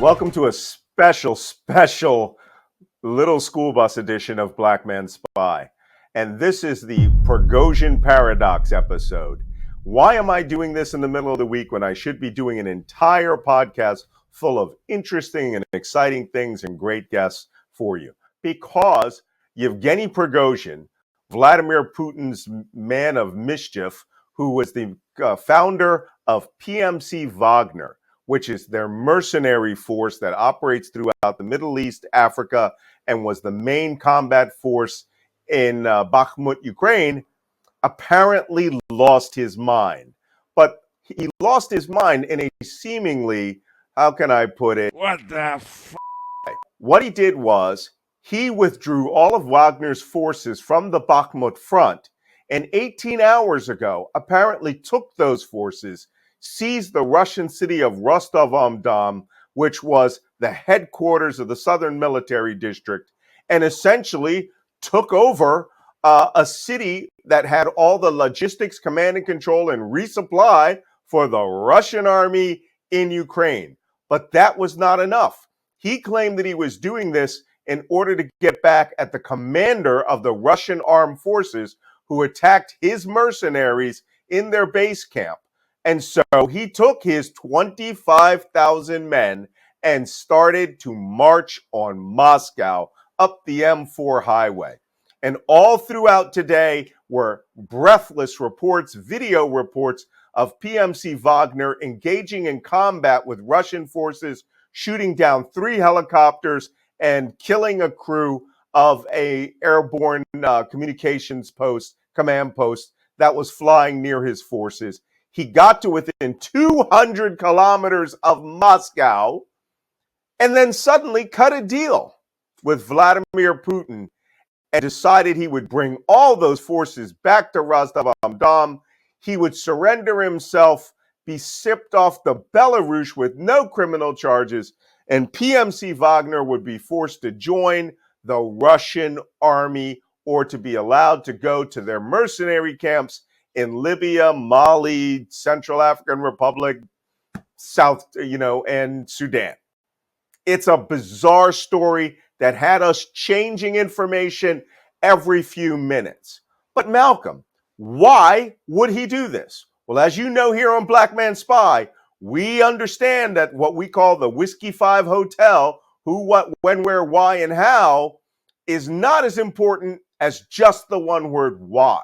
Welcome to a special little school bus edition of Black Man Spy. And this is the Prigozhin Paradox episode. Why am I doing this in the middle of the week when I should be doing an entire podcast full of interesting and exciting things and great guests for you? Because Yevgeny Prigozhin, Vladimir Putin's man of mischief, who was the founder of PMC Wagner, which is their mercenary force that operates throughout the Middle East, Africa, and was the main combat force in Bakhmut, Ukraine, apparently lost his mind. But he lost his mind in a seemingly, how can I put it? What the f***? What he did was he withdrew all of Wagner's forces from the Bakhmut front, and 18 hours ago apparently took those forces, seized the Russian city of Rostov-on-Don, which was the headquarters of the Southern Military District, and essentially took over a city that had all the logistics, command and control, and resupply for the Russian army in Ukraine. But that was not enough. He claimed that he was doing this in order to get back at the commander of the Russian armed forces who attacked his mercenaries in their base camp. And so he took his 25,000 men and started to march on Moscow up the M4 highway. And all throughout today were breathless reports, video reports of PMC Wagner engaging in combat with Russian forces, shooting down 3 helicopters and killing a crew of a airborne communications command post that was flying near his forces. He got to within 200 kilometers of Moscow and then suddenly cut a deal with Vladimir Putin and decided he would bring all those forces back to Rostov-on-Don. He would surrender himself, be shipped off to Belarus with no criminal charges, and PMC Wagner would be forced to join the Russian army or to be allowed to go to their mercenary camps in Libya, Mali, Central African Republic, and Sudan. It's a bizarre story that had us changing information every few minutes. But Malcolm, why would he do this? Well, as you know here on Black Man Spy, we understand that what we call the Whiskey 5 Hotel, who, what, when, where, why, and how, is not as important as just the one word why.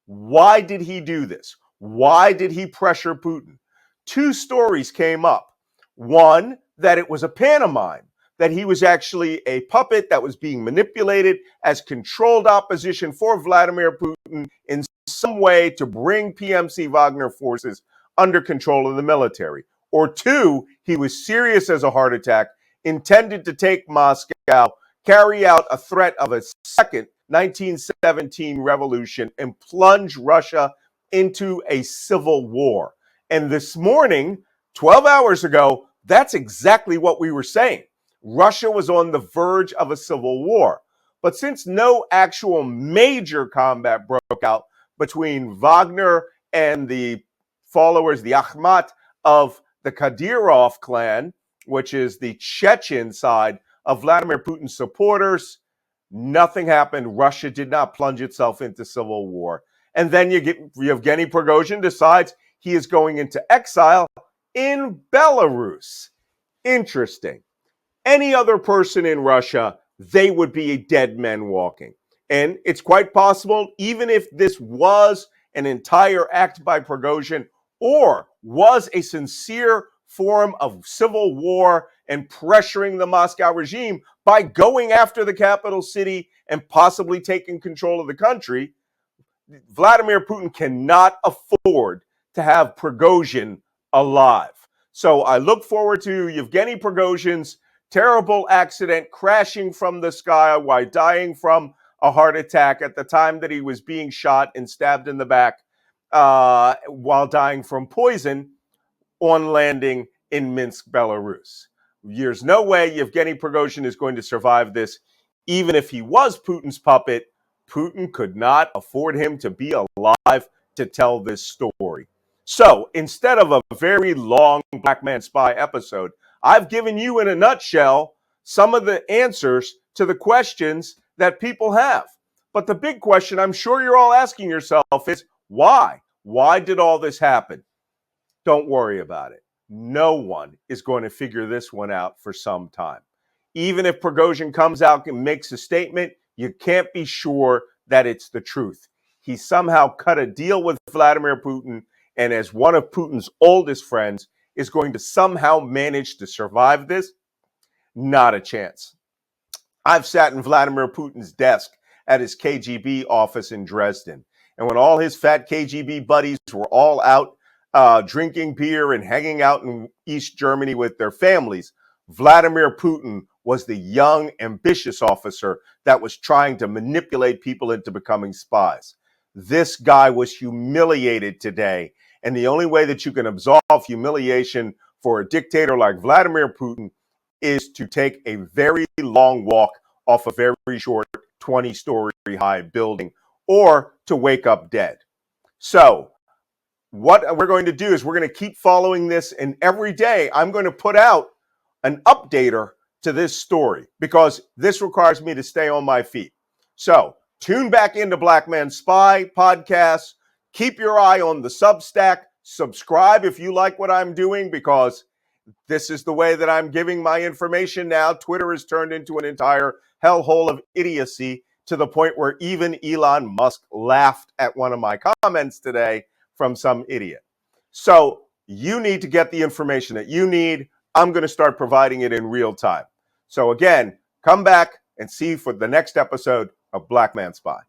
Why did he do this? Why did he pressure Putin? 2 stories came up. One, that it was a pantomime, that he was actually a puppet that was being manipulated as controlled opposition for Vladimir Putin in some way to bring PMC Wagner forces under control of the military. Or 2, he was serious as a heart attack, intended to take Moscow, carry out a threat of a second 1917 revolution, and plunge Russia into a civil war. And this morning, 12 hours ago, that's exactly what we were saying. Russia was on the verge of a civil war. But since no actual major combat broke out between Wagner and the followers, the Akhmat of the Kadyrov clan, which is the Chechen side of Vladimir Putin's supporters, nothing happened. Russia did not plunge itself into civil war. And then you get Yevgeny Prigozhin decides he is going into exile in Belarus. Interesting. Any other person in Russia, they would be dead men walking. And it's quite possible, even if this was an entire act by Prigozhin or was a sincere form of civil war and pressuring the Moscow regime by going after the capital city and possibly taking control of the country, Vladimir Putin cannot afford to have Prigozhin alive. So I look forward to Yevgeny Prigozhin's terrible accident, crashing from the sky while dying from a heart attack at the time that he was being shot and stabbed in the back while dying from poison on landing in Minsk, Belarus. There's no way Yevgeny Prigozhin is going to survive this. Even if he was Putin's puppet, Putin could not afford him to be alive to tell this story. So instead of a very long Black Man Spy episode, I've given you in a nutshell some of the answers to the questions that people have. But the big question I'm sure you're all asking yourself is why? Why did all this happen? Don't worry about it. No one is going to figure this one out for some time. Even if Prigozhin comes out and makes a statement, you can't be sure that it's the truth. He somehow cut a deal with Vladimir Putin, and as one of Putin's oldest friends, is going to somehow manage to survive this? Not a chance. I've sat in Vladimir Putin's desk at his KGB office in Dresden. And when all his fat KGB buddies were all out drinking beer and hanging out in East Germany with their families, Vladimir Putin was the young, ambitious officer that was trying to manipulate people into becoming spies. This guy was humiliated today. And the only way that you can absolve humiliation for a dictator like Vladimir Putin is to take a very long walk off a very short 20-story high building or to wake up dead. So what we're going to do is we're going to keep following this, and every day I'm going to put out an updater to this story because this requires me to stay on my feet. So tune back into Black Man Spy podcasts. Keep your eye on the Substack. Subscribe if you like what I'm doing because this is the way that I'm giving my information now. Twitter has turned into an entire hellhole of idiocy to the point where even Elon Musk laughed at one of my comments today from some idiot. So you need to get the information that you need. I'm going to start providing it in real time. So again, come back and see for the next episode of Black Man Spy.